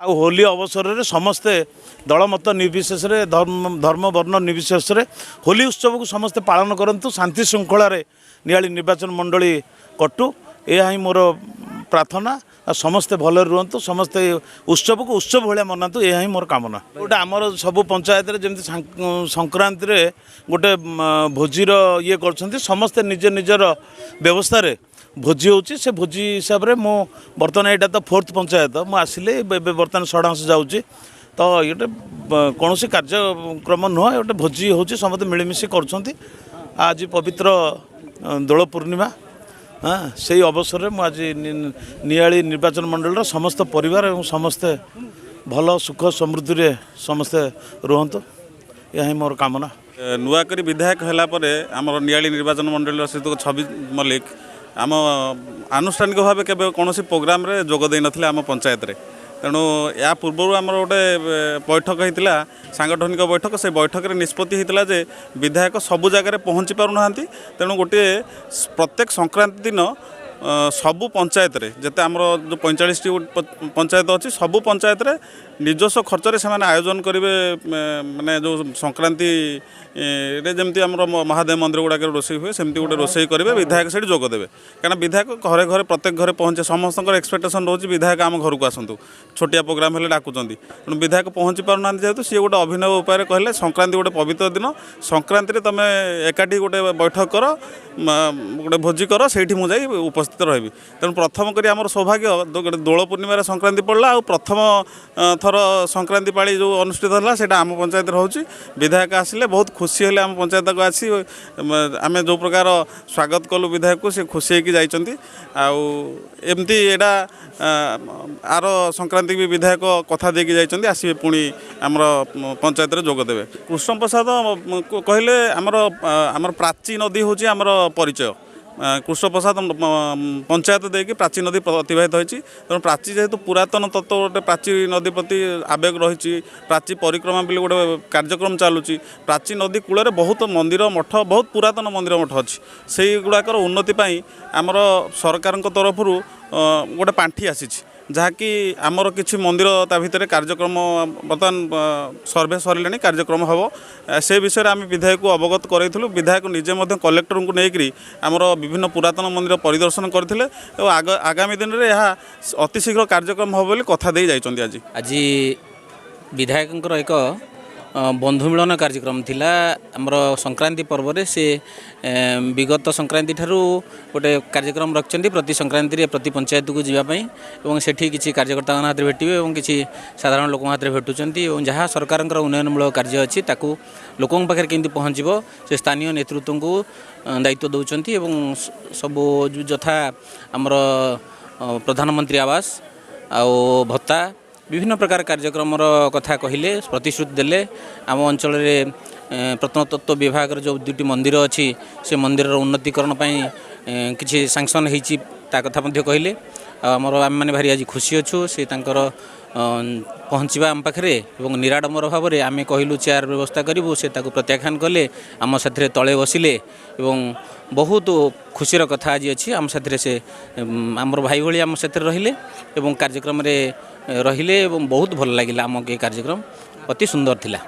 आ होली अवसर में समस्ते दलमत निर्विशेष धर्म वर्ण निर्विशेष होली उत्सव को समस्ते पालन करूँ शांति श्रृंखला नियाली निर्वाचन मंडली कटु यह ही मोर प्रार्थना आ समस्ते भले रुहतु समस्ते उत्सव को उत्सव भाया मनातु यह ही मोर कामना गोटे आमर सब पंचायत जमी संक्रांति रे गोटे भोजीर ये कर समस्ते निज निजर व्यवस्था भोजी होची से भोजी हिसाब से मो बर्तमान यहाँ तो 4th पंचायत मु आसिले बर्तमान षडांश जाऊँगी तो ये कौन कार्यक्रम नुह गोटे भोजी होची समस्त मिलमिशी कर आज पवित्र दोल पूर्णिमा हाँ से अवसर में आज नियाली निर्वाचन मंडल समस्त परिवार और समस्ते भल सुख समृद्धि रे समस्ते रुहतु यही मोर कामना नुआकरी विधायक है आमर नियाली निर्वाचन मंडल श्री छवि मल्लिक आम आनुष्ठानिक भाव के कौन प्रोग्राम रे जोग दे नथिले आम पंचायत रे तेणु या पूर्व आमर गोटे बैठक होता सांगठनिक बैठक से बैठक में निष्पत्ति होता जे विधायक सबु जगार पहुँची पारना तेणु गोटे प्रत्येक संक्रांति दिन सबु पंचायत रे जते आमर जो 45 पंचायत अच्छी सबु पंचायत रे निजस्व खर्च से आयोजन करेंगे माने जो संक्रांति रे जमती आमर महादेव मंदिर गुड़ाक रोषे हुए सेमती गोटे रोषे करेंगे विधायक से जोग देवे कहीं विधायक घरे घरे प्रत्येक घरे पहुँचे समस्त एक्सपेक्टेशन रोचे विधायक आम घर को आसतु छोटिया प्रोग्राम हेल्ले डाकुंट तेणु विधायक पहुँची पारना जेहेतु सी गोटे अभिनव उपाय कहले संक्रांति गोटे पवित्र दिन संक्रांति तुम एकाठी गोटे बैठक कर गोटे भोजी कर से मुझे उपस्थित रही तेणु प्रथम करी आमर सौभाग्य गोटे दोल पूर्णिम संक्रांति पड़ला और प्रथम थर संक्रांति पाली जो अनुष्ठित है से आम पंचायत रोचे विधायक आसिले बहुत खुशी हेले आम पंचायत को आसी आम जो प्रकार स्वागत कलु विधायक को सी खुशी होगी giant amti Etah are Sankranti भी विधायक कथा देकी जाइंट आसवे पुणी आमर पंचायत रे जोग देवे कृष्ण प्रसाद कहले आमर प्राची नदी हूँ आमर परिचय कृष्ण प्रसाद पंचायत देकी प्राची नदी अतिवाहित होती तेणु प्राची जेहेतु पुरातन तत्व गोटे प्राची नदी प्रति आवेग रही प्राची परिक्रमा भी गोटे कार्यक्रम चलुची प्राची नदी कूल बहुत मंदिर मठ बहुत पुरातन मंदिर मठ अच्छी से गुड़ाकर उन्नति आमर सरकार तरफ गोटे पांठी आसी जहाँकि आमर किसी मंदिर ता भितर कार्यक्रम बर्तमान सर्वे सरले कार्यक्रम हम से विषय आम विधायक को अवगत करूँ विधायक निजे कलेक्टर को लेकर आमर विभिन्न पुरातन मंदिर परिदर्शन करते आगामी दिन में यह अतिशीघ्र कार्यक्रम हम बोली कथा दे जाइछन्ति आज विधायक एक बंधु मिलन कार्यक्रम थिला आमर संक्रांति पर्व रे से विगत संक्रांति ठारू गोटे कार्यक्रम रखते प्रति संक्रांति प्रति पंचायत को जीवाई और सेठी किसी कार्यकर्ता हाथ भेटे और किसी साधारण लोक हाथ भेटुंट और जहाँ सरकार उन्नयनमूलक कार्य अच्छी ताकू लोकों पाखे केमती पहुँचब से स्थानीय नेतृत्व को दायित्व दौरान सबू यथा आमर प्रधानमंत्री आवास आ भत्ता विभिन्न प्रकार कार्यक्रम कथा कहले प्रतिश्रुति देले आम अंचल प्रत्नतत्व विभाग जो 2टी मंदिर अच्छी से मंदिर उन्नतीकरण किसी सांक्शन होती कथा कहले आमर आम मैंने भारी आज खुशी अच्छु से पहुँचवा आम पाखे और निराडंबर भाव में आम कहलु चेयर व्यवस्था करूँ से प्रत्याख्यान कले आम साथी तले बसिले और बहुत खुशीर कथा आज अच्छी आम साथी से आमर भाई भाई आम साथी रहिले कार्यक्रम रहिले बहुत भल लगे आम के कार्यक्रम अति सुंदर थिला।